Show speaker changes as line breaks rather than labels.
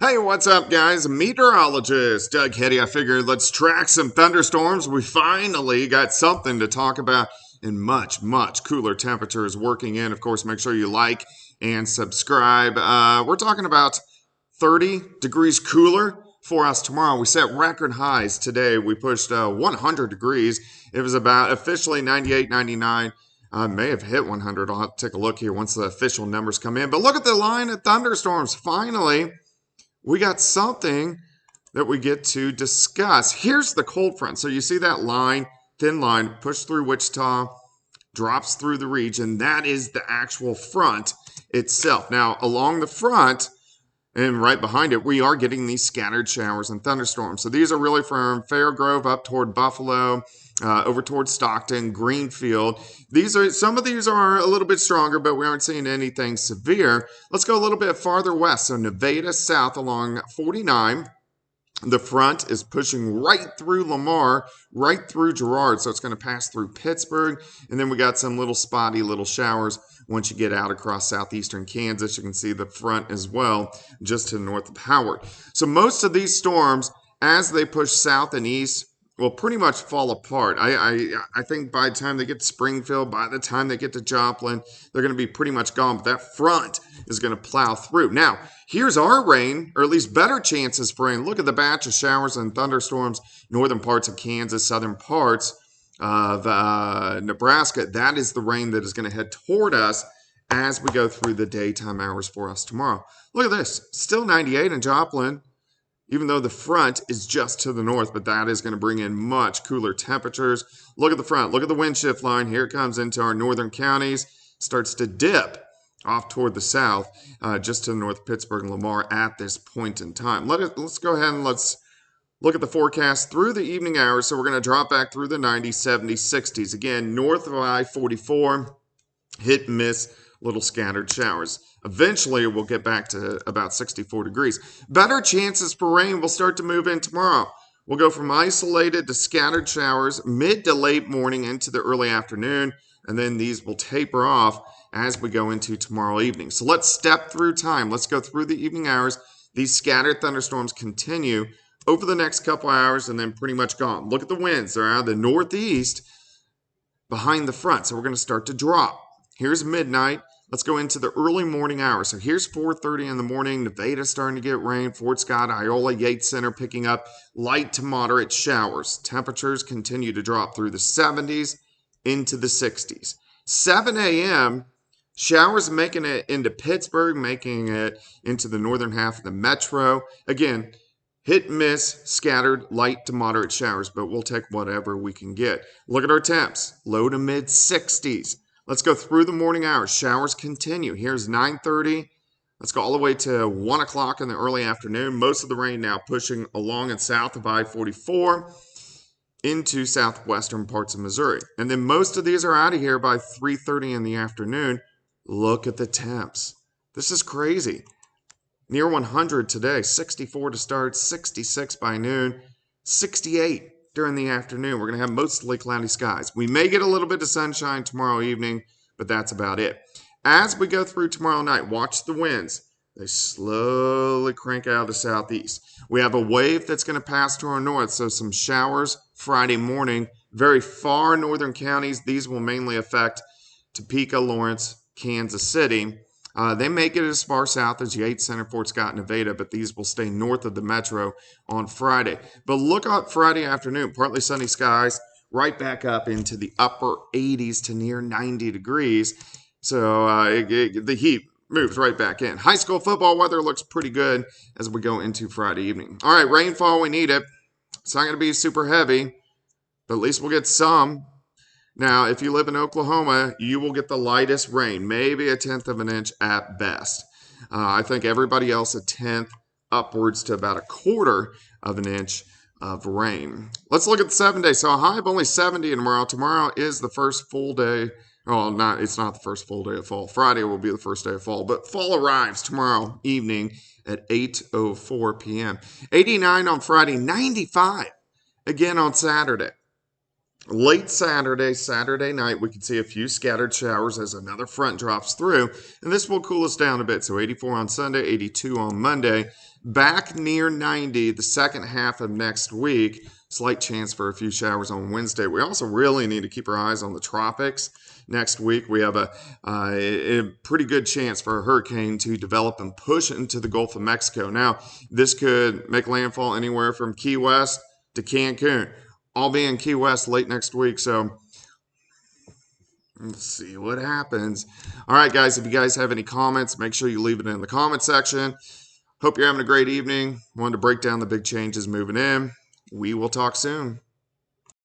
Hey, what's up, guys? Meteorologist Doug Hetty. I figured let's track some thunderstorms. We finally got something to talk about in much cooler temperatures working in. Of course, make sure you like and subscribe. We're talking about 30 degrees cooler for us tomorrow. We set record highs today. We pushed 100 degrees. It was about officially 98, 99. May have hit 100. I'll have to take a look here once the official numbers come in. But look at the line of thunderstorms. Finally, we got something that we get to discuss. Here's the cold front. So you see that line, thin line, pushed through Wichita, drops through the region. That is the actual front itself. Now, along the front and right behind it, we are getting these scattered showers and thunderstorms. So these are really from Fairgrove up toward Buffalo, over towards Stockton, Greenfield. Some of these are a little bit stronger, but we aren't seeing anything severe. Let's go a little bit farther west. So Nevada south along 49. The front is pushing right through Lamar, right through Girard. So it's going to pass through Pittsburgh. And then we got some little spotty little showers once you get out across southeastern Kansas. You can see the front as well, just to the north of Howard. So most of these storms, as they push south and east, will pretty much fall apart. I think by the time they get to Springfield, by the time they get to Joplin, they're going to be pretty much gone. But that front is going to plow through. Now, here's our rain, or at least better chances for rain. Look at the batch of showers and thunderstorms, northern parts of Kansas, southern parts of Nebraska. That is the rain that is going to head toward us as we go through the daytime hours for us tomorrow. Look at this. Still 98 in Joplin, even though the front is just to the north, but that is going to bring in much cooler temperatures. Look at the front. Look at the wind shift line. Here it comes into our northern counties. Starts to dip off toward the south, just to the north of Pittsburgh and Lamar at this point in time. Let's go ahead and let's look at the forecast through the evening hours. So we're going to drop back through the 90s, 70s, 60s. Again, north of I-44, hit and miss, little scattered showers. Eventually, we'll get back to about 64 degrees. Better chances for rain will start to move in tomorrow. We'll go from isolated to scattered showers mid to late morning into the early afternoon, and then these will taper off as we go into tomorrow evening. So let's step through time. Let's go through the evening hours. These scattered thunderstorms continue over the next couple hours and then pretty much gone. Look at the winds. They're out of the northeast behind the front, so we're going to start to drop. Here's midnight. Let's go into the early morning hours. So here's 4:30 in the morning. Nevada starting to get rain. Fort Scott, Iola, Yates Center picking up light to moderate showers. Temperatures continue to drop through the 70s into the 60s. 7 a.m., showers making it into Pittsburgh, making it into the northern half of the metro. Again, hit and miss, scattered, light to moderate showers, but we'll take whatever we can get. Look at our temps, low to mid 60s. Let's go through the morning hours. Showers continue. Here's 9:30. Let's go all the way to 1 o'clock in the early afternoon. Most of the rain now pushing along and south of I-44 into southwestern parts of Missouri. And then most of these are out of here by 3:30 in the afternoon. Look at the temps. This is crazy. Near 100 today. 64 to start, 66 by noon, 68 during the afternoon. We're going to have mostly cloudy skies. We may get a little bit of sunshine tomorrow evening, but that's about it. As we go through tomorrow night, watch the winds. They slowly crank out of the southeast. We have a wave that's going to pass to our north, so some showers Friday morning. Very far northern counties. These will mainly affect Topeka, Lawrence, Kansas City. They may get as far south as Yates Center, Fort Scott, Nevada, but these will stay north of the metro on Friday. But look up Friday afternoon, partly sunny skies, right back up into the upper 80s to near 90 degrees. So the heat moves right back in. High school football weather looks pretty good as we go into Friday evening. All right, rainfall, we need it. It's not going to be super heavy, but at least we'll get some. Now, if you live in Oklahoma, you will get the lightest rain, maybe a 1/10 of an inch at best. I think everybody else a 1/10, upwards to about a 1/4 of an inch of rain. Let's look at the 7 days. So a high of only 70 tomorrow. Tomorrow is the first full day. Well, it's not the first full day of fall. Friday will be the first day of fall, but fall arrives tomorrow evening at 8:04 p.m. 89 on Friday, 95 again on Saturday. Late Saturday night, we could see a few scattered showers as another front drops through, and this will cool us down a bit. So 84 on Sunday, 82 on Monday. Back near 90 the second half of next week. Slight chance for a few showers on Wednesday. We also really need to keep our eyes on the tropics. Next week, we have a pretty good chance for a hurricane to develop and push into the Gulf of Mexico. Now, this could make landfall anywhere from Key West to Cancun. I'll be in Key West late next week, so let's see what happens. All right, guys, if you guys have any comments, make sure you leave it in the comment section. Hope you're having a great evening. Wanted to break down the big changes moving in. We will talk soon.